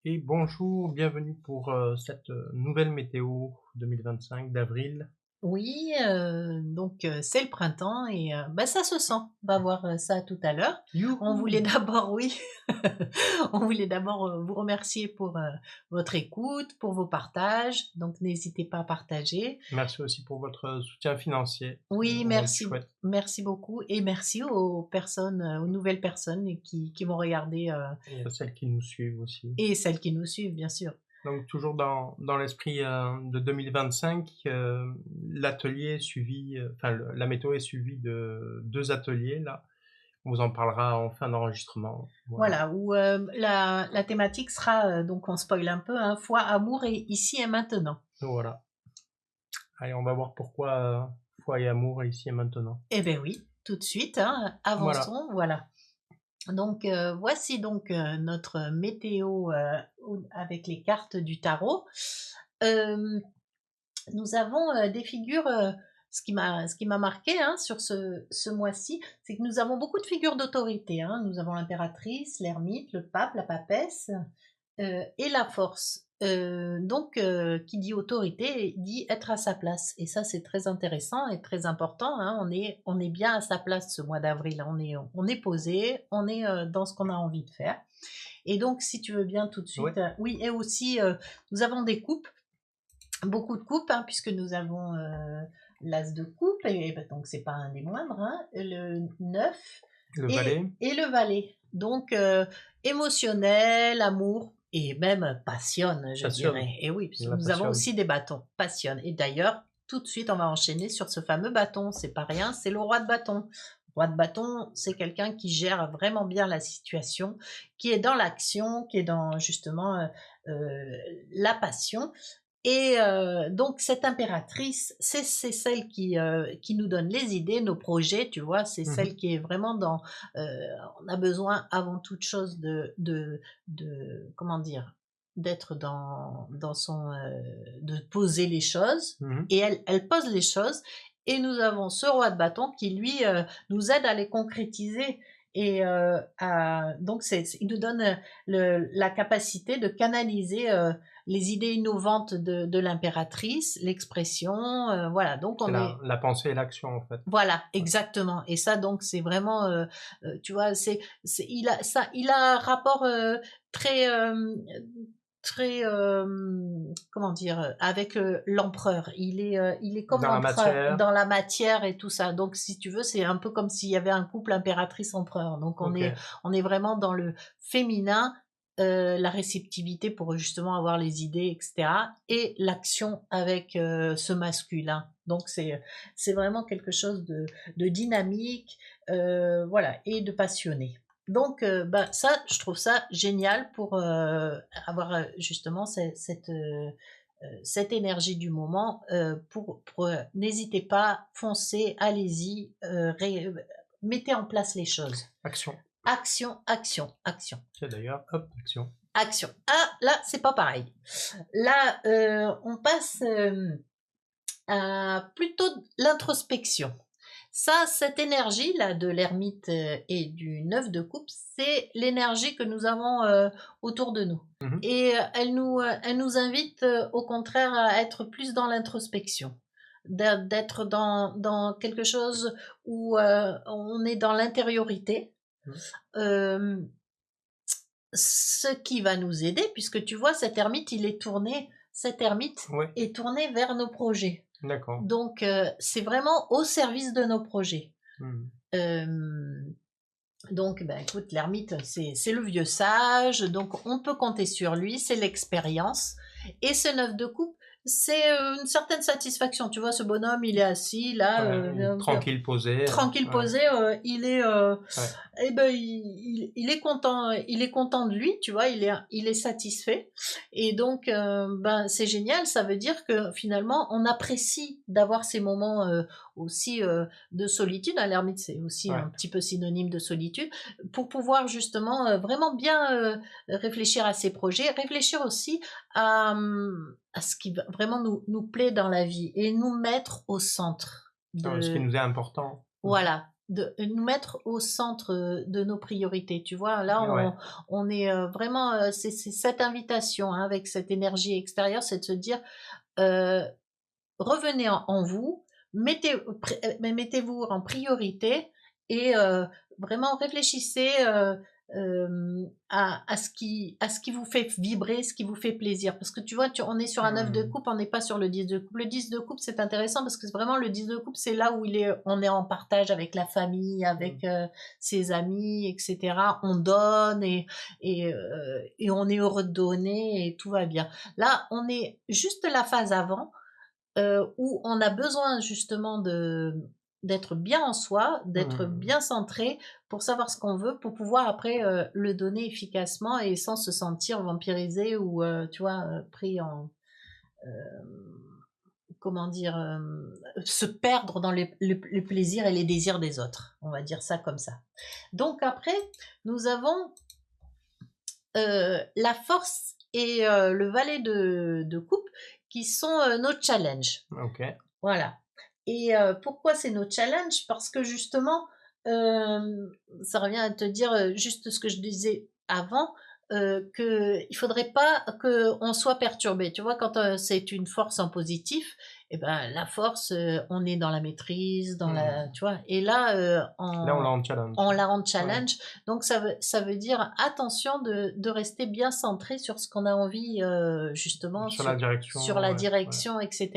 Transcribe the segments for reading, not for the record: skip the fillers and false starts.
Et bonjour, bienvenue pour cette nouvelle météo 2025 d'avril. Oui, c'est le printemps et ça se sent. On va voir, ça tout à l'heure. On voulait Youhou! d'abord oui, on voulait d'abord, vous remercier pour, votre écoute, pour vos partages, donc n'hésitez pas à partager. Merci aussi pour votre soutien financier, Oui, on est chouette. merci beaucoup et merci aux personnes, aux nouvelles personnes qui vont regarder, Et à celles qui nous suivent aussi. et celles qui nous suivent, bien sûr. Donc toujours dans l'esprit de 2025, l'atelier est suivi, la météo est suivie de deux ateliers là. On vous en parlera en fin d'enregistrement. Voilà. Voilà, où, la thématique sera, donc on spoil un peu, hein, foi, amour et ici et maintenant. Voilà. Allez, on va voir pourquoi foi et amour ici et maintenant. Eh bien oui, tout de suite, hein, Voilà. avançons, voilà. Donc voici donc notre météo avec les cartes du tarot. Euh, Nous avons des figures, ce qui m'a marqué hein, sur ce mois-ci, c'est que nous avons beaucoup de figures d'autorité. Hein. Nous avons l'impératrice, l'ermite, le pape, la papesse, et la force. Qui dit autorité dit être à sa place. Et ça, c'est très intéressant et très important. Hein. On est bien à sa place ce mois d'avril. On est posé, on est dans ce qu'on a envie de faire. Et donc, si tu veux bien tout de Oui. suite, oui, et aussi, nous avons des coupes, beaucoup de coupes, hein, puisque nous avons l'as de coupe, et donc c'est pas un des moindres, hein, le 9 Le et, valet. et le valet. Donc, émotionnel, amour et même passionne, je Passionne. dirais. Et oui, puisque La nous avons passionne. aussi des bâtons, passionne. Et d'ailleurs, tout de suite, on va enchaîner sur ce fameux bâton. C'est pas rien, c'est le roi de bâton. Roi de bâton, c'est quelqu'un qui gère vraiment bien la situation, qui est dans l'action, qui est dans justement la passion. Et donc cette impératrice, c'est celle qui nous donne les idées, nos projets, tu vois, c'est celle qui est vraiment dans, heu, on a besoin avant toute chose comment dire? D'être dans son, de poser les choses Mhm. et elle pose les choses et nous avons ce roi de bâton qui lui, nous aide à les concrétiser et il nous donne, la capacité de canaliser, les idées innovantes de l'impératrice, l'expression, voilà. Donc C'est on est la pensée et l'action en fait. voilà, Ouais. exactement. Et ça donc c'est vraiment, tu vois, il a un rapport très très comment dire, avec l'empereur. Il est comme Dans la l'empereur matière. dans la matière et tout ça. Donc si tu veux, c'est un peu comme s'il y avait un couple impératrice-empereur. Donc on Ok. est on est vraiment dans le féminin, la réceptivité pour justement avoir les idées, etc. Et l'action avec ce masculin. Donc c'est vraiment quelque chose de dynamique, voilà, et de passionné. Donc, ça, je trouve ça génial pour avoir justement cette énergie du moment. N'hésitez pas, foncez, allez-y, mettez en place les choses. Action. Action, action, action, Tiens d'ailleurs, hop, action. action. Ah, là, c'est pas pareil. Là, on passe à plutôt l'introspection. Ça, cette énergie-là de l'ermite et du neuf de coupe, c'est l'énergie que nous avons autour de nous. Mhm. Et elle nous invite au contraire à être plus dans l'introspection, d'être dans quelque chose où on est dans l'intériorité. Mhm. Euh, Ce qui va nous aider, puisque tu vois, cet ermite Oui, est tourné vers nos projets. d'accord. Donc, c'est vraiment au service de nos projets. Mhm. Euh, donc, ben, écoute, l'ermite, c'est le vieux sage, donc on peut compter sur lui, c'est l'expérience. Et ce neuf de coupe, c'est une certaine satisfaction. Tu vois, ce bonhomme, il est assis là, Ouais, tranquille, posé. tranquille Ouais, posé, il est ouais. eh ben, il est content, de lui, tu vois, il est satisfait. Et donc, ben, c'est génial, ça veut dire que finalement, on apprécie d'avoir ces moments aussi de solitude. À l'ermite, c'est aussi Ouais. un petit peu synonyme de solitude, pour pouvoir justement vraiment bien réfléchir à ses projets, réfléchir aussi à ce qui vraiment nous plaît dans la vie et nous mettre au centre Ce qui de, nous est important. Mhm. voilà, de nous mettre au centre de nos priorités. Tu vois, là, Ouais. on est vraiment, c'est cette invitation hein, avec cette énergie extérieure, c'est de se dire euh, revenez en vous, mettez-vous en priorité et vraiment réfléchissez à ce qui vous fait vibrer, ce qui vous fait plaisir. Parce que tu vois, on est sur un 9 de Mmh. coupe, on n'est pas sur le 10 de coupe. Le 10 de coupe, c'est intéressant parce que vraiment le 10 de coupe, c'est là où on est en partage avec la famille, Mmh. avec ses amis, etc. On donne et on est heureux de donner et tout va bien. Là, on est juste la phase avant où on a besoin justement d'être bien en soi, d'être Mmh. bien centré pour savoir ce qu'on veut, pour pouvoir après le donner efficacement et sans se sentir vampirisé ou tu vois pris en comment dire se perdre dans les plaisirs et les désirs des autres. On va dire ça comme ça. Donc après, nous avons la force et le valet de coupe qui sont nos challenges. OK. Voilà. Et pourquoi c'est nos challenges? Parce que justement, ça revient à te dire juste ce que je disais avant, qu'il faudrait pas qu'on soit perturbé. Tu vois, quand c'est une force en positif, et ben la force, on est dans la maîtrise, dans la, Mmh. tu vois. Et là, Là, on l'a en challenge. on la rend Ouais. challenge. Donc ça veut dire attention de rester bien centré sur ce qu'on a envie, justement, Sur la sur direction, la ouais, ouais. direction, etc.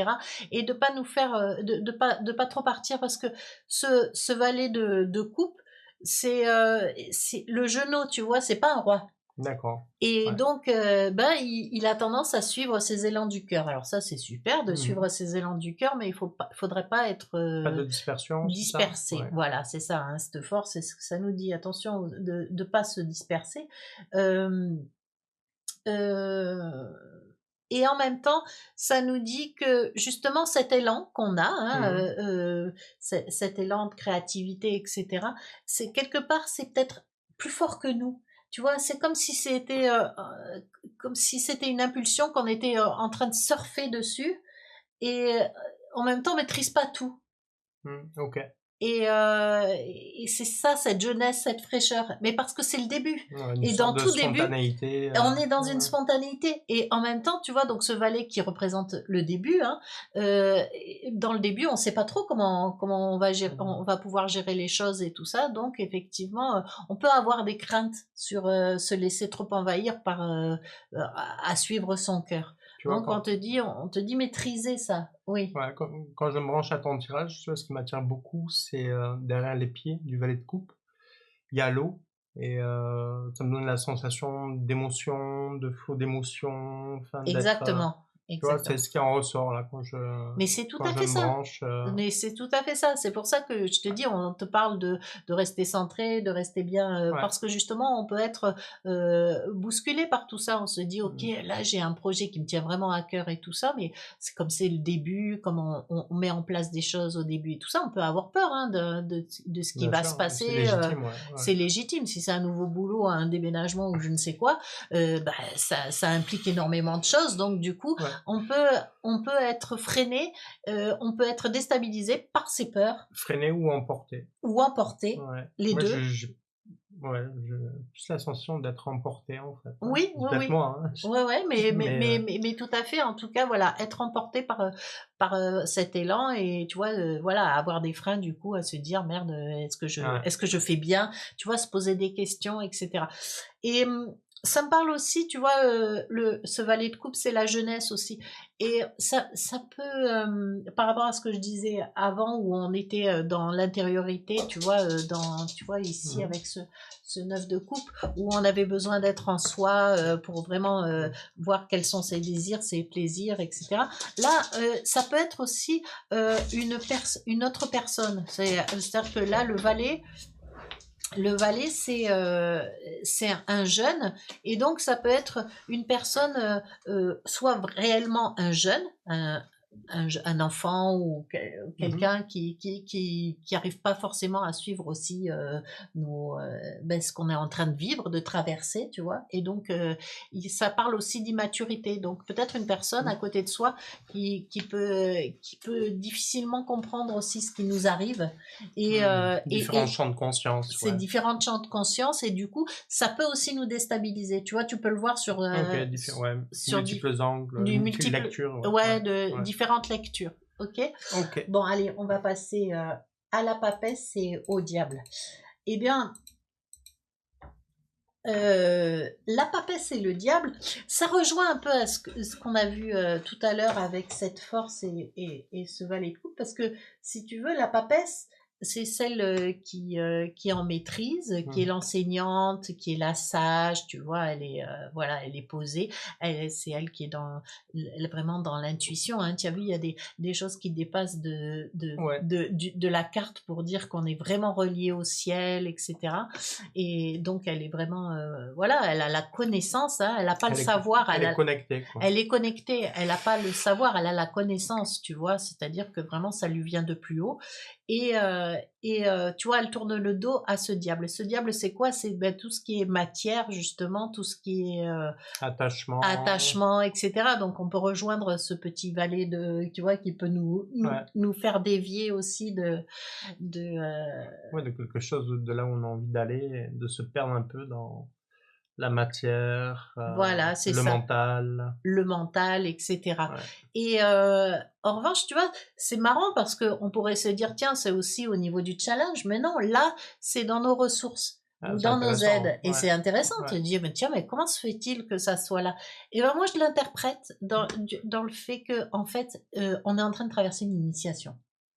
Et de pas nous faire, de pas trop partir parce que ce valet de coupe, c'est le genou, tu vois, c'est pas un roi. D'accord. Et Ouais. donc, ben, il a tendance à suivre ses élans du cœur. Alors ça, c'est super de Mmh. suivre ses élans du cœur, mais faudrait pas être Pas de dispersion, c'est ça? dispersé. Ouais. Voilà, c'est ça, hein, cette force, c'est ce que ça nous dit. Attention de ne pas se disperser. Euh, euh, et en même temps, ça nous dit que justement cet élan qu'on a, hein, Mmh. cet élan de créativité, etc., c'est quelque part, c'est peut-être plus fort que nous. Tu vois, c'est comme si c'était une impulsion qu'on était en train de surfer dessus et en même temps on maîtrise pas tout. Mmh. OK. Et c'est ça, cette jeunesse, cette fraîcheur. Mais parce que c'est le début. Ouais, une Et sorte dans de tout début, spontanéité, on est dans une ouais. spontanéité. Et en même temps, tu vois, donc ce valet qui représente le début, hein, euh, dans le début, on ne sait pas trop comment on Mmh. va pouvoir gérer les choses et tout ça. Donc, effectivement, on peut avoir des craintes sur se laisser trop envahir à suivre son cœur. Tu vois, Donc, on te dit maîtriser ça. Oui, ouais, quand je me branche à ton tirage, tu vois, ce qui m'attire beaucoup, c'est, derrière les pieds du valet de coupe, il y a l'eau et ça me donne la sensation d'émotion, de flot d'émotion, enfin d'être, exactement. tu vois, c'est Exactement. ce qui en ressort là Mais c'est tout quand à je fait me ça. branche, Mais c'est tout à fait ça. C'est pour ça que je te dis, on te parle de rester centré, de rester bien, ouais. parce que justement, on peut être bousculé par tout ça. On se dit, ok, Mmh. là j'ai un projet qui me tient vraiment à cœur et tout ça, mais c'est comme c'est le début, comme on met en place des choses au début et tout ça, on peut avoir peur hein, de ce qui Bien va se sûr, c'est passer. légitime, ouais, ouais. C'est légitime. Si c'est un nouveau boulot, un déménagement ou je ne sais quoi, bah, ça implique énormément de choses. Donc du coup, Ouais. on peut, on peut être freiné, on peut être déstabilisé par ses peurs Freiner ou emporter. ou emporté, Ouais. les Moi, deux. j'ai plus la sensation d'être emporté, en fait, hein. Oui, C'est oui, peut-être oui. moi, hein, Ouais, ouais, mais mais tout à fait. En tout cas, voilà, être emporté par cet élan et tu vois, voilà, avoir des freins du coup à se dire merde, ouais. est-ce que je fais bien? Tu vois, se poser des questions, etc. Et ça me parle aussi, tu vois, ce valet de coupe, c'est la jeunesse aussi. Et ça peut, par rapport à ce que je disais avant, où on était dans l'intériorité, tu vois, tu vois, ici Mmh. avec ce neuf de coupe, où on avait besoin d'être en soi pour vraiment Mmh. voir quels sont ses désirs, ses plaisirs, etc. Là, ça peut être aussi une autre personne. C'est-à-dire que là, le valet, c'est un jeune, et donc ça peut être une personne, soit réellement un jeune, un enfant ou Mmh. quelqu'un qui arrive pas forcément à suivre aussi, ce qu'on est en train de vivre, de traverser, tu vois? Et donc il ça parle aussi d'immaturité, donc peut-être une personne à Mmh. côté de soi qui peut difficilement comprendre aussi ce qui nous arrive et Mmh. heu et Différents et champs de conscience, ces ouais. différentes champs de conscience et du coup, ça peut aussi nous déstabiliser. Tu vois, tu peux le voir OK, ouais, sur multiples angles, du multiples multiple lectures, ouais, ouais, ouais, de ouais. différentes lectures. OK? OK. Bon, allez, on va passer, à la papesse et au diable. Eh bien, la papesse et le diable, ça rejoint un peu à ce qu'on a vu, tout à l'heure avec cette force et ce valet de coupe parce que si tu veux, la papesse, c'est celle, qui est en maîtrise, qui est Mmh. l'enseignante, qui est la sage, tu vois? Elle est, voilà, elle est posée. C'est elle qui est vraiment dans l'intuition, hein. Tu as vu, il y a des choses qui dépassent Ouais, de la carte pour dire qu'on est vraiment relié au ciel et cetera. Et donc elle est vraiment, voilà, elle a la connaissance, hein, elle a pas le savoir, elle est connectée, quoi. elle est connectée, elle a pas le savoir, elle a la connaissance, tu vois? C'est-à-dire que vraiment ça lui vient de plus haut tu vois, elle tourne le dos à ce diable et ce diable, c'est quoi? C'est, tout ce qui est matière justement, tout ce qui est, Attachement, attachement et cetera. Donc on peut rejoindre ce petit valet de tu vois, qui peut ouais, nous faire dévier aussi de, ouais, de quelque chose de là où on a envie d'aller, de se perdre un peu dans la matière, voilà, c'est le ça. mental, Le mental, et cetera. ouais. Et en revanche, tu vois, c'est marrant parce qu'on pourrait se dire: «Tiens, c'est aussi au niveau du challenge», mais non, là, c'est dans nos ressources Ah, ou c'est dans nos intéressant, aides et ouais, c'est intéressant de ouais, te dire: «Mais tiens, mais comment se fait-il que ça soit là?» Et ben, moi, je l'interprète dans le fait que en fait, on est en train de traverser une initiation.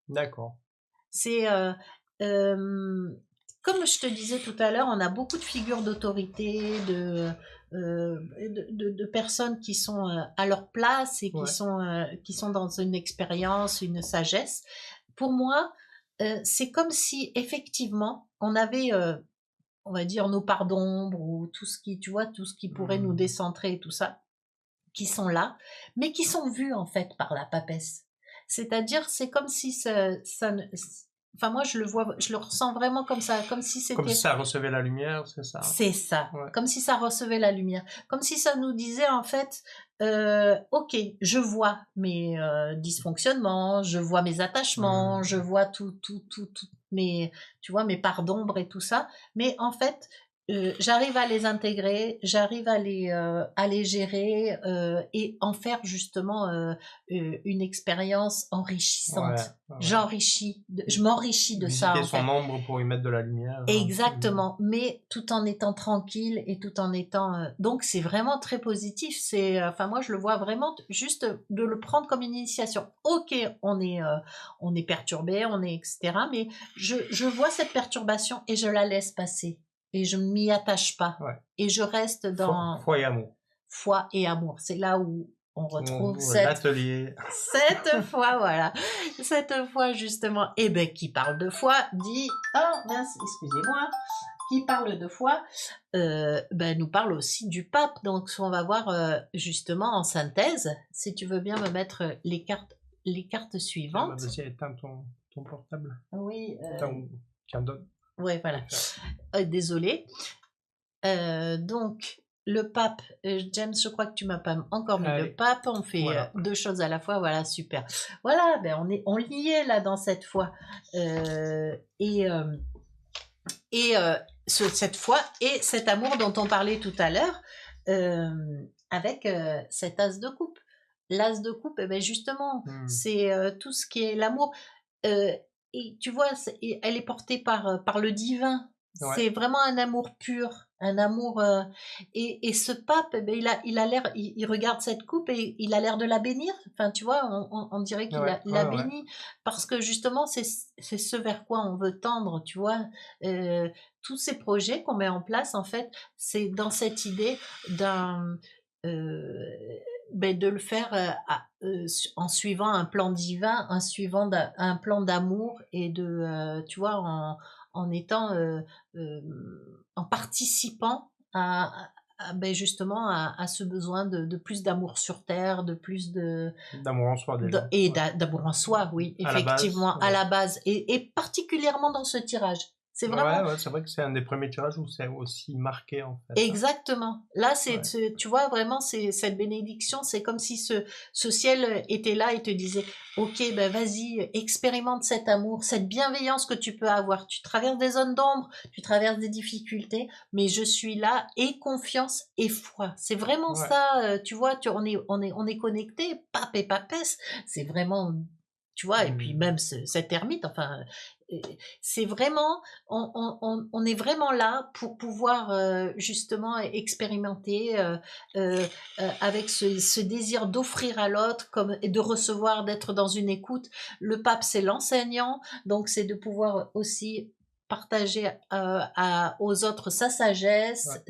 d'accord. C'est, hem, comme je te disais tout à l'heure, on a beaucoup de figures d'autorité, de personnes qui sont, à leur place et Ouais, qui sont dans une expérience, une sagesse. Pour moi, c'est comme si effectivement on avait, on va dire nos parts d'ombre ou tout ce qui tu vois, tout ce qui pourrait nous mmh, décentrer et tout ça, qui sont là, mais qui sont vus en fait par la papesse. C'est-à-dire, c'est comme si ça ne, enfin moi je le vois, je le ressens vraiment comme ça, comme si comme si c'était, ça recevait la lumière, c'est ça? c'est ça, Ouais, comme si ça recevait la lumière, comme si ça nous disait en fait, ok, je vois mes dysfonctionnements, je vois mes attachements, je mmh, vois tout mes, tu vois, mes parts d'ombre et tout ça, mais en fait, j'arrive à les intégrer, j'arrive à les gérer et en faire justement une expérience ouais, enrichissante. ouais, ouais. Je m'enrichis de ça Visiter en son fait. ombre pour y mettre de la lumière, hein. Mmh. Exactement, mais tout en étant tranquille et tout en étant, donc c'est vraiment très positif. C'est, enfin moi je le vois vraiment juste de le prendre comme une initiation. OK, on est perturbé, on est et cetera, mais je vois cette perturbation et je la laisse passer et je ne m'y attache pas Ouais, et je reste dans foi et amour. foi et amour. C'est là où on retrouve L'atelier. cette foi, voilà, cette foi justement, et ben qui parle de foi dit, oh mince, excusez-moi, qui parle de foi, nous parle aussi du pape. Donc on va voir justement en synthèse, si tu veux bien me mettre les cartes Tiens, bah, suivantes. vas-y, éteins ton portable. Oui, Éteins ou tiens, donne, ouais, je voilà. vais faire. Désolée. Donc, le pape, James, je crois que tu m'as pas encore mis le Allez, pape. On fait voilà. 2 choses à la fois. Voilà, super. Voilà, on y est là dans cette foi. Et cette foi et cet amour dont on parlait tout à l'heure, avec cet as de coupe. L'as de coupe, justement, Mmh. c'est tout ce qui est l'amour. Heu et tu vois, elle est portée par le divin. Ouais, C'est vraiment un amour pur, un amour, et ce pape, il a l'air, il regarde cette coupe et il a l'air de la bénir. Enfin, tu vois, on dirait qu'il ouais, la ouais, ouais. bénit parce que justement, c'est ce vers quoi on veut tendre, tu vois? Heu, Tous ces projets qu'on met en place, en fait, c'est dans cette idée d'un, heu, de le faire, en suivant un plan divin, un plan d'amour et tu vois, en étant, en participant justement à ce besoin de plus d'amour sur terre, de plus D'amour en soi déjà, et ouais. d'amour en soi, oui, À la base, effectivement, à ouais. la base et particulièrement dans ce tirage. C'est Ouais, vraiment ouais, c'est vrai que c'est un des premiers tirages où c'est aussi marqué, en fait, hein. exactement. Là, Ouais. tu vois, vraiment, c'est cette bénédiction, c'est comme si ce ciel était là et te disait: «OK, ben, vas-y, expérimente cet amour, cette bienveillance que tu peux avoir. Tu traverses des zones d'ombre, tu traverses des difficultés, mais je suis là, aie confiance et foi». C'est vraiment Ouais. ça, tu vois? On est connectés, pape et papesse. C'est vraiment tu vois? Et puis Mmh. même cet ermite, enfin, heu, c'est vraiment on est vraiment là pour pouvoir justement expérimenter avec ce désir d'offrir à l'autre comme et de recevoir, d'être dans une écoute. Le pape, c'est l'enseignant, donc c'est de pouvoir aussi partager aux autres sa Ouais. sagesse,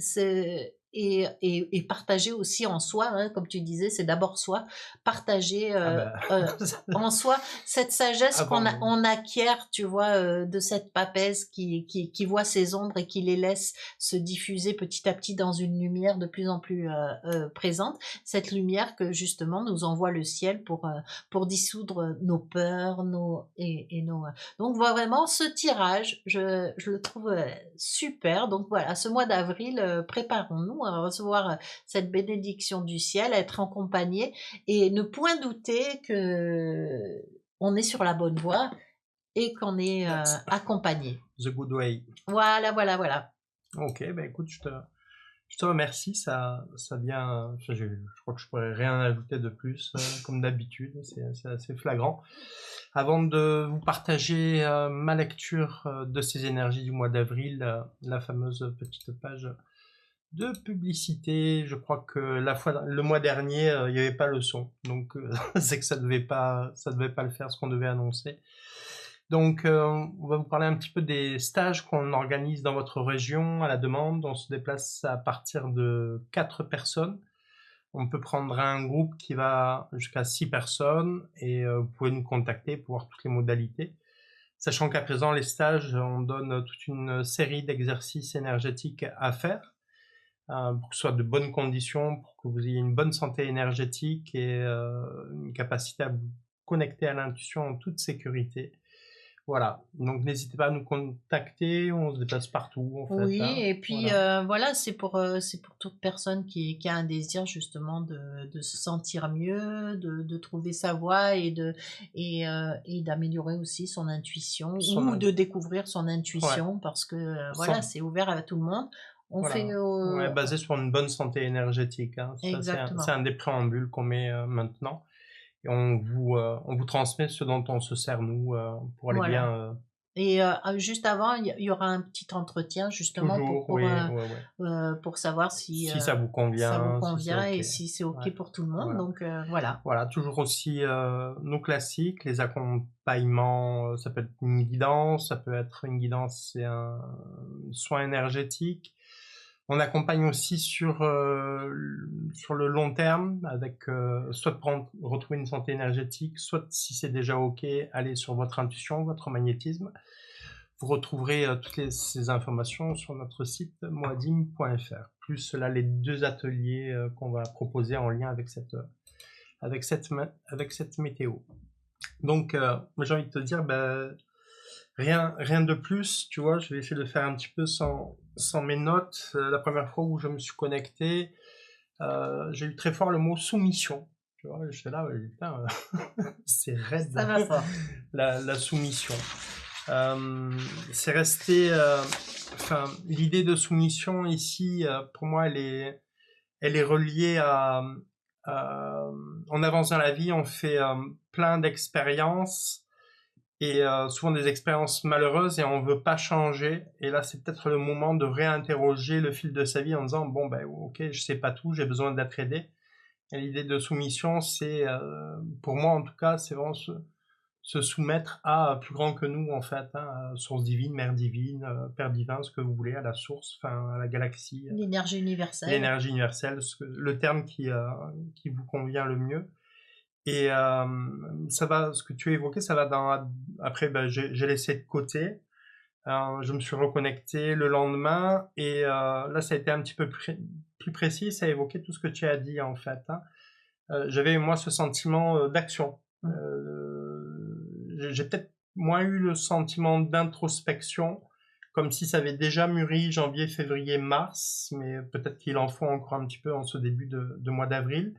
et partager aussi en soi, hein, comme tu disais, c'est d'abord soi, partager Ah bah, en soi cette sagesse avant on acquiert, tu vois, de cette papesse qui voit ses ombres et qui les laisse se diffuser petit à petit dans une lumière de plus en plus présente. Cette lumière que justement nous envoie le ciel pour dissoudre nos peurs, et nos. Donc vraiment ce tirage, je le trouve super. Donc voilà, ce mois d'avril, préparons-nous à recevoir cette bénédiction du ciel, à être accompagnés et ne point douter que on est sur la bonne voie et qu'on est, that's accompagné. the good way. Voilà, voilà, voilà. OK, bah, écoute, je te remercie, ça vient, enfin, je crois que je pourrais rien ajouter de plus, comme d'habitude, c'est assez flagrant. Avant de vous partager, ma lecture, de ces énergies du mois d'avril, la fameuse petite page de publicité, je crois que le mois dernier, il y avait pas le son, donc c'est que ça devait pas le faire, ce qu'on devait annoncer. Donc, on va vous parler un petit peu des stages qu'on organise dans votre région à la demande. On se déplace à partir de 4 personnes. On peut prendre un groupe qui va jusqu'à 6 personnes et vous pouvez nous contacter pour voir toutes les modalités. Sachant qu'à présent, les stages, on donne toute une série d'exercices énergétiques à faire pour que ce soit de bonnes conditions, pour que vous ayez une bonne santé énergétique et une capacité à vous connecter à l'intuition en toute sécurité. Voilà, donc n'hésitez pas à nous contacter, on se déplace partout en fait, Oui hein, et puis, voilà. voilà, c'est pour toute personne qui a un désir justement de se sentir mieux, de trouver sa voie et d'améliorer aussi son intuition Son ou in de découvrir son Ouais, intuition parce que, voilà, sans c'est ouvert à tout le monde. On fait, voilà, ouais, basé sur une bonne santé énergétique, hein. Ça c'est exactement. un des préambules qu'on met, maintenant et on vous transmet ce dont on se sert nous, pour aller Voilà. bien, Et juste avant, il y aura un petit entretien justement toujours, oui, ouais, ouais. pour savoir si, Si ça vous ça vous convient, si c'est convient OK. et si c'est OK Ouais, pour tout le monde voilà. donc voilà. Voilà, toujours aussi, nos classiques, les accompagnements, ça peut être une guidance, ça peut être une guidance et un soin énergétique. On accompagne aussi sur le long terme avec, soit de retrouver une santé énergétique, soit si c'est déjà OK, aller sur votre intuition, votre magnétisme. Vous retrouverez, ces informations sur notre site moadim.fr, plus là les 2 ateliers, qu'on va proposer en lien avec cette météo. Donc, moi j'ai envie de te dire, ben, rien de plus, tu vois, je vais essayer de faire un petit peu sans mes notes. La première fois où je me suis connecté, j'ai eu très fort le mot soumission. Tu vois, j'étais là, ouais, putain, c'est Ça raide, va fort. la soumission. C'est resté, enfin, l'idée de soumission ici, pour moi, elle est reliée à, on avance dans la vie, on fait plein d'expériences et souvent des expériences malheureuses et on veut pas changer. Et là, c'est peut-être le moment de réinterroger le fil de sa vie en disant bon ben ok, je sais pas tout, j'ai besoin d'être aidé. Et l'idée de soumission, c'est pour moi en tout cas, c'est vraiment se soumettre à plus grand que nous en fait, hein, à source divine, mère divine, père divin, ce que vous voulez, à la source, enfin à la galaxie, L'énergie universelle. l'énergie universelle, le terme qui vous convient le mieux. Et ça va, ce que tu as évoqué, ça va dans. Après, ben, j'ai laissé de côté. Je me suis reconnecté le lendemain et là, ça a été un petit peu plus précis, ça a évoqué tout ce que tu as dit en fait, hein. J'avais moi ce sentiment d'action. J'ai peut-être moins eu le sentiment d'introspection, comme si ça avait déjà mûri janvier, février, mars, mais peut-être qu'il en faut encore un petit peu en ce début de mois d'avril.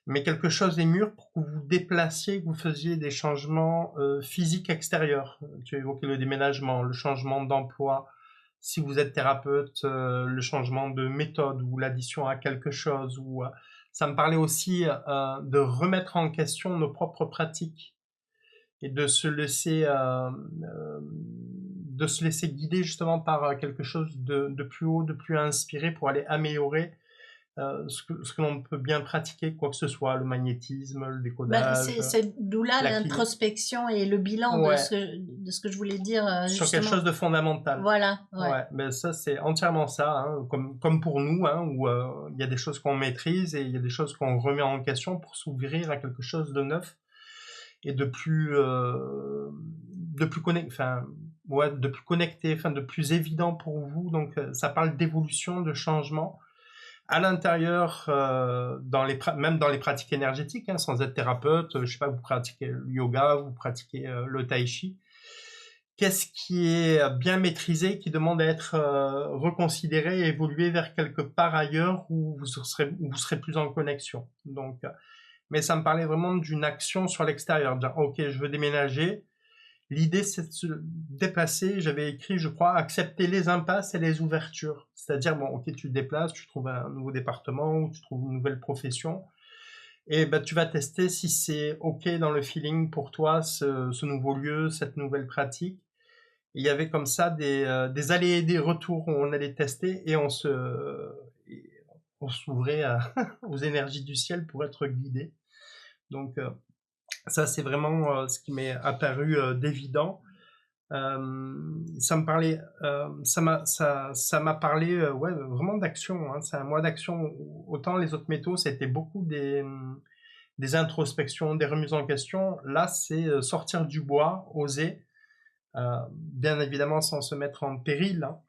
Mais quelque chose est mûr pour que vous vous déplaciez, que vous faisiez des changements physiques extérieurs. Tu as évoqué le déménagement, le changement d'emploi. Si vous êtes thérapeute, le changement de méthode ou l'addition à quelque chose. Ou ça me parlait aussi de remettre en question nos propres pratiques et de se laisser guider justement par quelque chose de plus haut, de plus inspiré pour aller améliorer ce que l'on peut bien pratiquer, quoi que ce soit, le magnétisme, le Ben, décodage, c'est d'où là la kiné. l'introspection et le bilan Ouais, de ce que je voulais dire sur quelque chose justement. de fondamental. Voilà, ouais. Ouais, mais ça c'est entièrement ça, hein, comme pour nous, hein, où il y a des choses qu'on maîtrise et il y a des choses qu'on remet en question pour s'ouvrir à quelque chose de neuf et de plus connecté, enfin, ouais, de plus connecté, enfin, de plus évident pour vous. Donc, ça parle d'évolution, de changement à l'intérieur, même dans les pratiques énergétiques, hein, sans être thérapeute. Je sais pas, vous pratiquez le yoga, vous pratiquez le tai chi. Qu'est-ce qui est bien maîtrisé, qui demande à être reconsidéré et évolué vers quelque part ailleurs où vous serez plus en connexion. Donc, mais ça me parlait vraiment d'une action sur l'extérieur. Dire, ok, je veux déménager. L'idée, c'est de se déplacer. J'avais écrit, je crois, accepter les impasses et les ouvertures. C'est-à-dire, bon, ok, tu te déplaces, tu trouves un nouveau département ou tu trouves une nouvelle profession. Et ben, tu vas tester si c'est ok dans le feeling pour toi, ce nouveau lieu, cette nouvelle pratique. Et il y avait comme ça des allers et des retours où on allait tester et on s'ouvrait aux énergies du ciel pour être guidé. Donc, ça, c'est vraiment ce qui m'est apparu d'évident. Ça me parlait, ça m'a parlé, ouais, vraiment d'action, hein. C'est un mois d'action. Autant les autres métaux, c'était beaucoup des introspections, des remises en question. Là, c'est sortir du bois, oser, bien évidemment sans se mettre en péril, hein.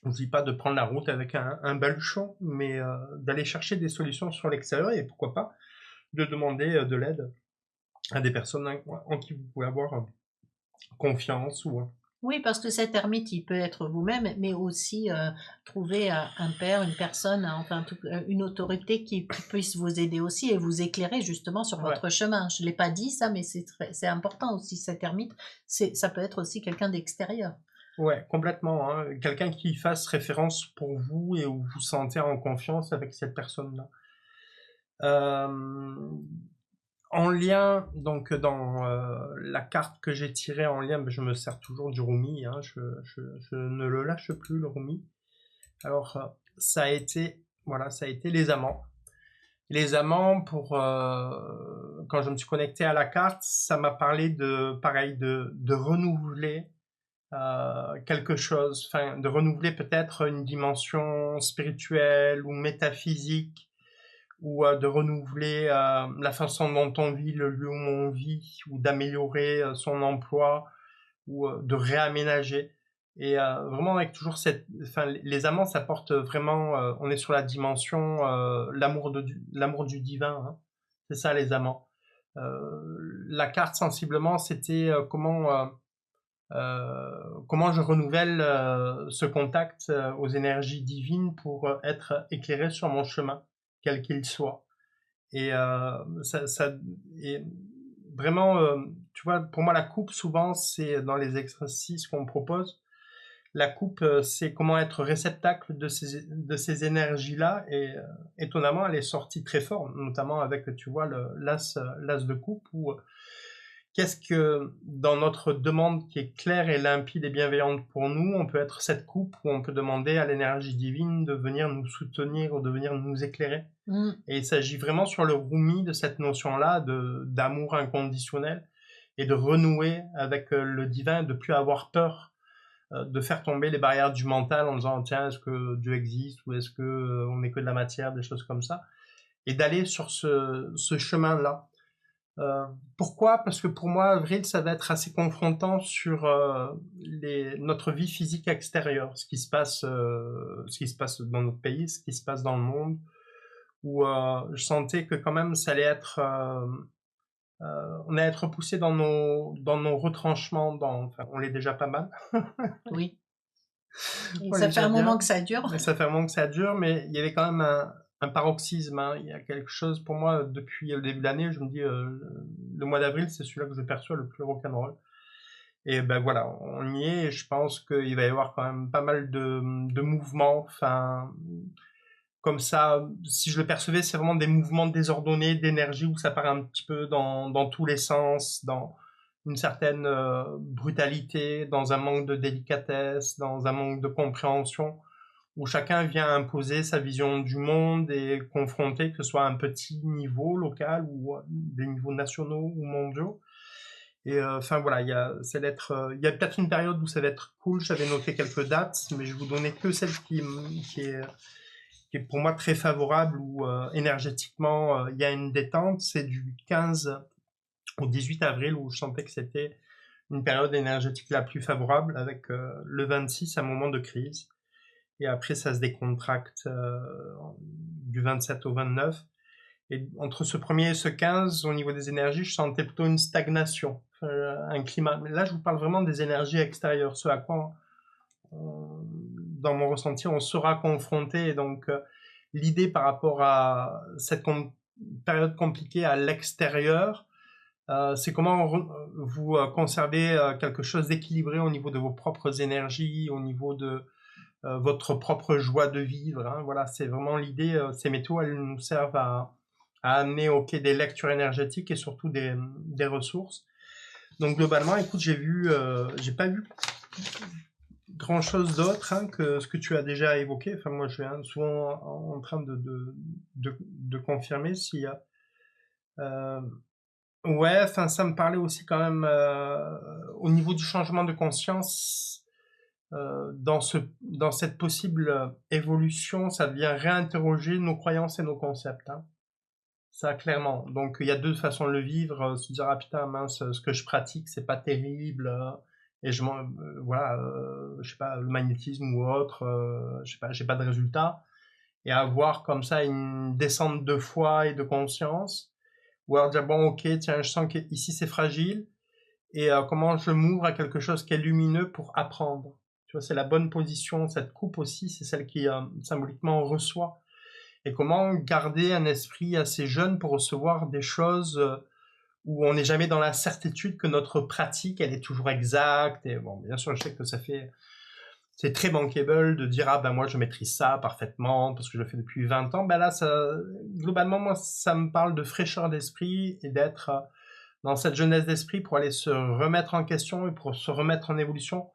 On ne dit pas de prendre la route avec un baluchon, mais d'aller chercher des solutions sur l'extérieur et pourquoi pas de demander de l'aide à des personnes en qui vous pouvez avoir confiance ou Oui, parce que cet ermite, il peut être vous-même, mais aussi trouver un père, une personne, enfin une autorité qui puisse vous aider aussi et vous éclairer justement sur ouais, votre chemin. Je l'ai pas dit ça, mais c'est important aussi cet ermite. Ça peut être aussi quelqu'un d'extérieur. ouais, complètement, hein. Quelqu'un qui fasse référence pour vous et où vous vous sentez en confiance avec cette personne-là. Euh, En lien, donc dans la carte que j'ai tirée en lien, je me sers toujours du Rumi, hein, je ne le lâche plus le Rumi. Alors ça a été, voilà, ça a été les amants. Les amants, quand je me suis connecté à la carte, ça m'a parlé pareil, de renouveler quelque chose, enfin, de renouveler peut-être une dimension spirituelle ou métaphysique, ou de renouveler la façon dont on vit, le lieu où on vit, ou d'améliorer son emploi, ou de réaménager. Et vraiment avec toujours enfin, les amants, ça porte vraiment, on est sur la dimension l'amour du divin, hein. C'est ça les amants. La carte sensiblement, c'était comment je renouvelle ce contact aux énergies divines pour être éclairé sur mon chemin, quel qu'il soit. Et et vraiment, tu vois, pour moi, la coupe, souvent, c'est dans les exercices qu'on me propose. La coupe, c'est comment être réceptacle de ces énergies-là. Et étonnamment, elle est sortie très fort, notamment avec, tu vois, l'as de coupe, où qu'est-ce que, dans notre demande qui est claire et limpide et bienveillante pour nous, on peut être cette coupe où on peut demander à l'énergie divine de venir nous soutenir ou de venir nous éclairer. Et il s'agit vraiment sur le Rumi de cette notion-là d'amour inconditionnel et de renouer avec le divin, de plus avoir peur, de faire tomber les barrières du mental en disant tiens, est-ce que Dieu existe ou est-ce que on n'est que de la matière, des choses comme ça, et d'aller sur ce chemin-là. Pourquoi? Parce que pour moi, avril, ça va être assez confrontant sur notre vie physique extérieure, ce qui se passe dans notre pays, ce qui se passe dans le monde, où je sentais que quand même ça allait être, on allait être repoussé dans nos retranchements, enfin, on l'est déjà pas mal, Oui. Et on l'est ça fait déjà un moment bien, que ça dure. mais ça fait un moment que ça dure, mais il y avait quand même un paroxysme, hein. Il y a quelque chose pour moi depuis le début de l'année, je me dis le mois d'avril, c'est celui-là que je perçois le plus rock'n'roll. Et ben voilà, on y est. Et je pense qu'il va y avoir quand même pas mal de mouvements. Enfin, comme ça, si je le percevais, c'est vraiment des mouvements désordonnés d'énergie où ça part un petit peu dans tous les sens, dans une certaine brutalité, dans un manque de délicatesse, dans un manque de compréhension, où chacun vient imposer sa vision du monde et confronter, que ce soit à un petit niveau local ou des niveaux nationaux ou mondiaux. Et enfin voilà, il y a peut-être une période où ça va être cool. J'avais noté quelques dates, mais je vais vous donnais que celle qui est pour moi très favorable, où énergétiquement il y a une détente. C'est du 15 au 18 avril, où je sentais que c'était une période énergétique la plus favorable, avec le 26 un moment de crise. Et après, ça se décontracte du 27 au 29. Et entre ce premier et ce 15, au niveau des énergies, je sentais plutôt une stagnation, un climat. Mais là, je vous parle vraiment des énergies extérieures, ce à quoi, dans mon ressenti, on sera confronté. Et donc, l'idée par rapport à cette période compliquée à l'extérieur, c'est comment vous conservez quelque chose d'équilibré au niveau de vos propres énergies, au niveau de votre propre joie de vivre, hein. Voilà, c'est vraiment l'idée. Ces métaux, elles nous servent à amener des lectures énergétiques et surtout des ressources. Donc globalement, écoute, j'ai pas vu grand chose d'autre, hein, que ce que tu as déjà évoqué. Enfin, moi, je suis souvent en train de confirmer s'il y a. Euh, ouais, enfin, ça me parlait aussi quand même au niveau du changement de conscience. Dans cette possible évolution, ça vient réinterroger nos croyances et nos concepts, hein. Ça, clairement. Donc, il y a deux façons de le vivre. Se dire, ah putain, mince, ce que je pratique, c'est pas terrible. Et voilà, je sais pas, le magnétisme ou autre, je sais pas, j'ai pas de résultat. Et avoir comme ça une descente de foi et de conscience. Ou alors dire, bon, ok, tiens, je sens qu'ici c'est fragile. Et comment je m'ouvre à quelque chose qui est lumineux pour apprendre. Tu vois, c'est la bonne position. Cette coupe aussi, c'est celle qui symboliquement reçoit. Et comment garder un esprit assez jeune pour recevoir des choses où on n'est jamais dans la certitude que notre pratique, elle est toujours exacte. Et bon, bien sûr, je sais que c'est très bankable de dire, ah ben moi je maîtrise ça parfaitement parce que je le fais depuis 20 ans. Ben là, globalement, moi, ça me parle de fraîcheur d'esprit et d'être dans cette jeunesse d'esprit pour aller se remettre en question et pour se remettre en évolution,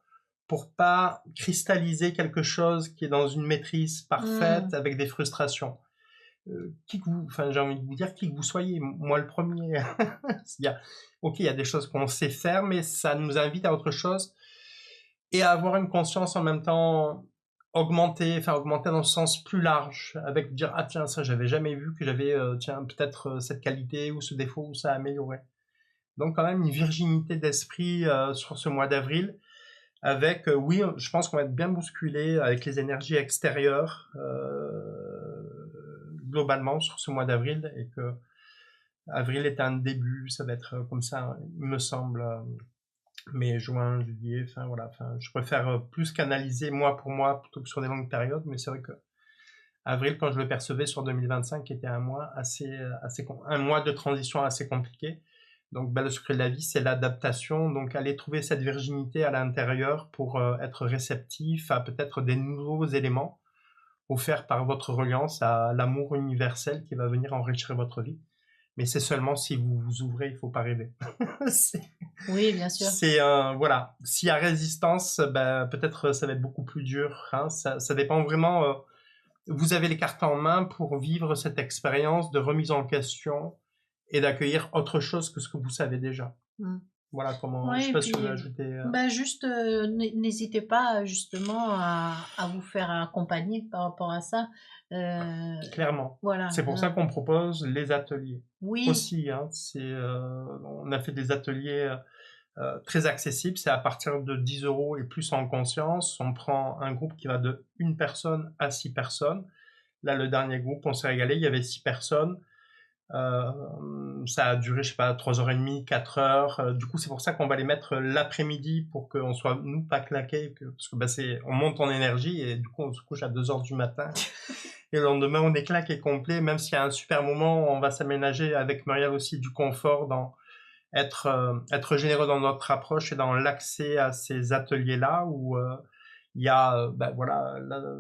pour pas cristalliser quelque chose qui est dans une maîtrise parfaite avec des frustrations. Enfin, j'ai envie de vous dire qui que vous soyez, moi le premier. Il y a des choses qu'on sait faire, mais ça nous invite à autre chose et à avoir une conscience en même temps augmentée dans le sens plus large, avec dire, ah tiens, ça j'avais jamais vu que j'avais, tiens, peut-être cette qualité ou ce défaut ou ça a amélioré. Donc quand même une virginité d'esprit sur ce mois d'avril, avec, oui, je pense qu'on va être bien bousculé avec les énergies extérieures globalement sur ce mois d'avril, et que avril est un début, ça va être comme ça, il me semble, mai, juin, juillet, enfin voilà, enfin, je préfère plus canaliser moi pour moi plutôt que sur des longues périodes, mais c'est vrai que avril, quand je le percevais sur 2025, était un mois un mois de transition assez compliqué. Donc, le secret de la vie, c'est l'adaptation. Donc, aller trouver cette virginité à l'intérieur pour être réceptif à peut-être des nouveaux éléments offerts par votre reliance à l'amour universel qui va venir enrichir votre vie. Mais c'est seulement si vous vous ouvrez, il ne faut pas rêver. Oui, bien sûr. Voilà. S'il y a résistance, peut-être ça va être beaucoup plus dur, hein. Ça dépend vraiment. Vous avez les cartes en main pour vivre cette expérience de remise en question et d'accueillir autre chose que ce que vous savez déjà. Voilà comment, je Ouais sais et pas si tu veux puis, ajouter. bah, juste, n'hésitez pas, justement à vous faire accompagner par rapport à ça. Heu, Clairement. voilà, C'est pour ça qu'on propose les ateliers oui, aussi, hein. On a fait des ateliers très accessibles. C'est à partir de 10 € et plus en conscience. On prend un groupe qui va de une personne à 6 personnes. Là, le dernier groupe, on s'est régalé. Il y avait 6 personnes. Ça a duré, je sais pas, 3h30, 4 heures. Du coup, c'est pour ça qu'on va les mettre l'après-midi pour qu'on soit, nous, pas claqués. Parce que bah, on monte en énergie et du coup, on se couche à 2 heures du matin. Et le lendemain, on est claqué complet. Même s'il y a un super moment, on va s'aménager avec Muriel aussi du confort dans être généreux dans notre approche et dans l'accès à ces ateliers-là où il y a, ben voilà,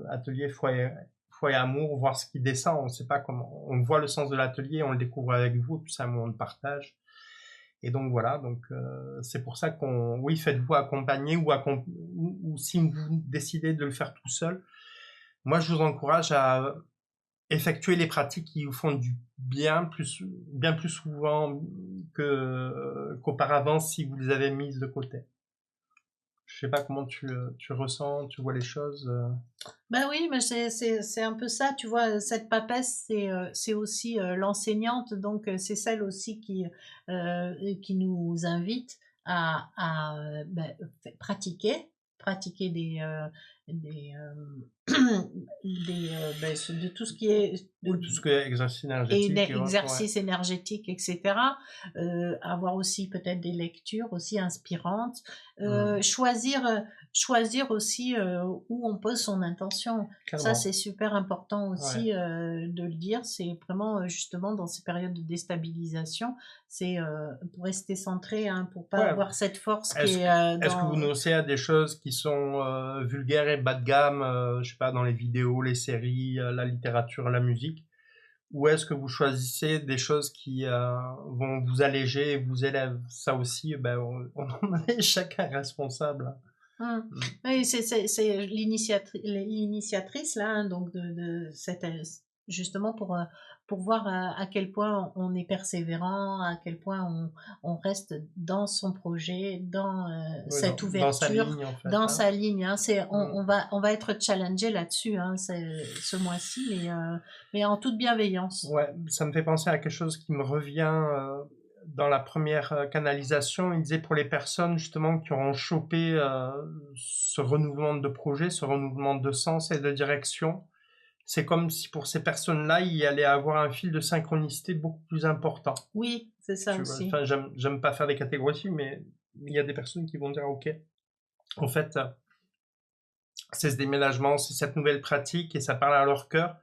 l'atelier foi et amour, voir ce qui descend. On ne sait pas comment. On voit le sens de l'atelier, on le découvre avec vous, puis c'est un moment de partage. Et donc voilà, donc c'est pour ça oui, faites-vous accompagner ou si vous décidez de le faire tout seul. Moi, je vous encourage à effectuer les pratiques qui vous font du bien plus souvent qu'auparavant si vous les avez mises de côté. Je sais pas comment tu ressens, tu vois les choses. bah, oui, mais c'est un peu ça, tu vois? Cette papesse, c'est aussi, l'enseignante, donc c'est celle aussi qui nous invite bah, pratiquer des, bah, de tout ce qui est Oui, tout ce qui est exercice et énergétique et autres, ouais. exercices énergétiques et cetera. Avoir aussi peut-être des lectures aussi inspirantes. Mmh. Choisir aussi, où on pose son intention. Ça, Clairement, c'est super important ouais. aussi, de le dire. C'est vraiment, justement dans ces périodes de déstabilisation, c'est, pour rester centré, hein, pour pas Ouais. avoir cette force qui Est-ce est, que est-ce que vous dans nocez à des choses qui sont vulgaires et bas de gamme, je sais pas, dans les vidéos, les séries, la littérature, la musique? Ou est-ce que vous choisissez des choses qui vont vous alléger et vous élèvent? Ça aussi, ben, on en est chacun responsable, hein. Mmh. Mm. Oui, c'est l'initiatrice là, hein, donc de cette, justement pour voir à quel point on est persévérant, à quel point on reste dans son projet, dans, Oui, cette dans sa ouverture, ligne, en fait, dans hein. sa ligne, hein. Mm. On va être challengé là-dessus, hein, ce mois-ci, mais en toute bienveillance. Ouais, ça me fait penser à quelque chose qui me revient dans la première canalisation. Il disait pour les personnes justement qui auront chopé ce renouvellement de projet, ce renouvellement de sens et de direction, c'est comme si pour ces personnes-là, il y allait avoir un fil de synchronicité beaucoup plus important. Oui, c'est ça Tu vois, aussi. enfin, j'aime pas faire des catégories, mais il y a des personnes qui vont dire, ok, en fait, c'est ce déménagement, c'est cette nouvelle pratique et ça parle à leur cœur.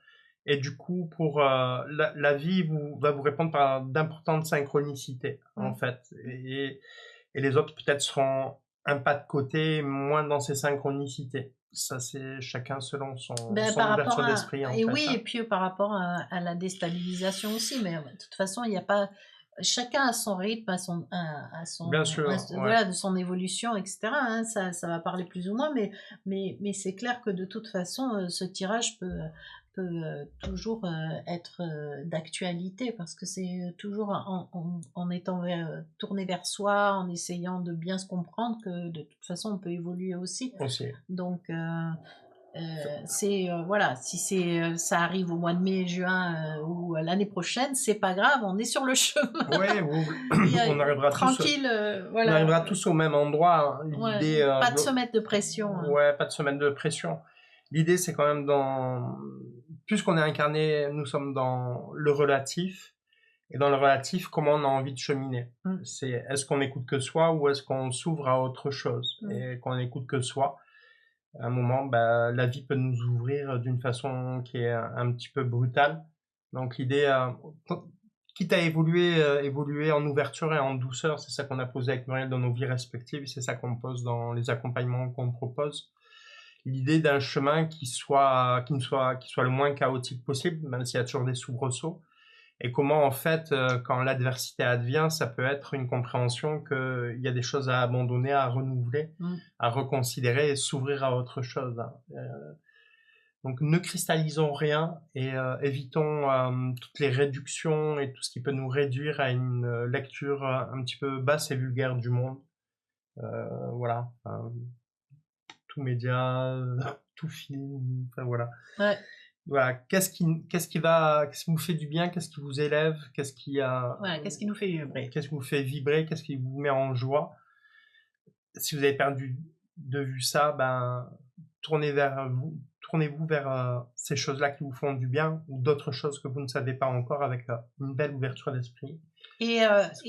Et du coup, pour la vie va vous répondre par d'importantes synchronicités, en Mmh. fait. Et les autres peut-être seront un pas de côté, moins dans ces synchronicités. Ça, c'est chacun selon Ben, son par rapport ouverture à d'esprit, en et fait, oui, et hein. puis par rapport à la déstabilisation aussi, mais de toute façon, il y a pas chacun a son rythme, Bien sûr, ouais. voilà, de son évolution et cetera, hein. Ça va parler plus ou moins, mais c'est clair que de toute façon, ce tirage peut, toujours, être, d'actualité parce que c'est, toujours en étant tourné vers soi, en essayant de bien se comprendre que de toute façon on peut évoluer aussi. Aussi. Donc c'est, voilà, si ça arrive au mois de mai, juin, ou l'année prochaine, c'est pas grave, on est sur le chemin. Ouais, Il y a on arrivera tous, tranquille, voilà, au même endroit, hein. ouais, L'idée, pas de se mettre de pression, hein. ouais, pas de se mettre de pression. L'idée, c'est quand même puisqu'on est incarné, nous sommes dans le relatif. Et dans le relatif, comment on a envie de cheminer? Mmh, Est-ce qu'on écoute que soi ou est-ce qu'on s'ouvre à autre chose? mmh. Et quand on écoute que soi, à un moment, bah, la vie peut nous ouvrir d'une façon qui est un petit peu brutale. Donc l'idée, quitte à évoluer en ouverture et en douceur, c'est ça qu'on a posé avec Muriel dans nos vies respectives, c'est ça qu'on pose dans les accompagnements qu'on propose. L'idée d'un chemin qui soit le moins chaotique possible, même s'il y a toujours des soubresauts. Et comment, en fait, quand l'adversité advient, ça peut être une compréhension qu'il y a des choses à abandonner, à renouveler, Mmh. à reconsidérer et s'ouvrir à autre chose, hein. Donc ne cristallisons rien et évitons toutes les réductions et tout ce qui peut nous réduire à une lecture un petit peu basse et vulgaire du monde. Voilà, tout média, tout film, enfin voilà. Ouais. Voilà, qu'est-ce qui vous fait du bien, qu'est-ce qui vous élève, Qu'est-ce qui nous fait vibrer? qu'est-ce qui vous fait vibrer, qu'est-ce qui vous met en joie. Si vous avez perdu de vue ça, ben tournez-vous vers ces choses-là qui vous font du bien ou d'autres choses que vous ne savez pas encore avec une belle ouverture d'esprit. Et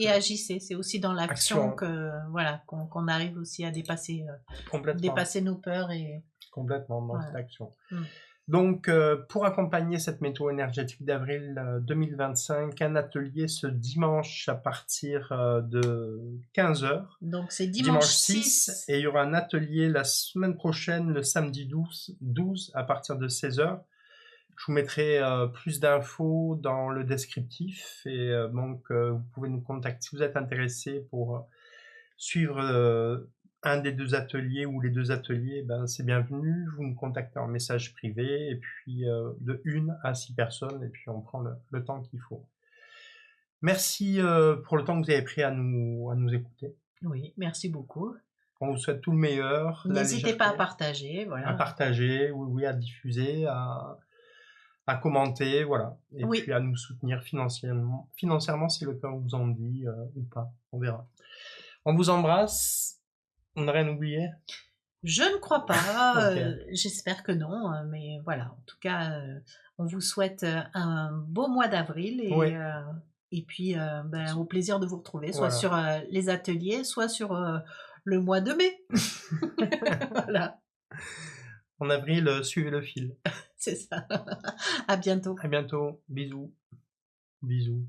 agissez, c'est aussi dans l'action Action. que voilà qu'on arrive aussi à dépasser Complètement, nos peurs et complètement dans voilà. cette action. Mmh. Donc, pour accompagner cette météo énergétique d'avril 2025, un atelier ce dimanche à partir de 15h. Donc c'est Dimanche dimanche 6. Et il y aura un atelier la semaine prochaine, le samedi 12 à partir de 16h. Je vous mettrai plus d'infos dans le descriptif et donc vous pouvez nous contacter si vous êtes intéressé pour suivre un des deux ateliers ou les deux ateliers, ben, c'est bienvenu. Vous nous contactez en message privé et puis de 1 à 6 personnes et puis on prend le temps qu'il faut. Merci pour le temps que vous avez pris à nous écouter. Oui, merci beaucoup. On vous souhaite tout le meilleur. N'hésitez pas à partager, À voilà. partager, oui, à diffuser, à commenter, voilà. Et Oui. puis à nous soutenir financièrement si le cœur vous en dit ou pas, on verra. On vous embrasse. On n'a rien oublié? Je ne crois pas, Ok. j'espère que non, mais voilà, en tout cas, on vous souhaite, un beau mois d'avril Oui. Et puis, ben, au plaisir de vous retrouver, soit Voilà. sur, les ateliers, soit sur, le mois de mai. Voilà, En avril, suivez le fil. c'est ça. À bientôt. À bientôt. Bisous. Bisous.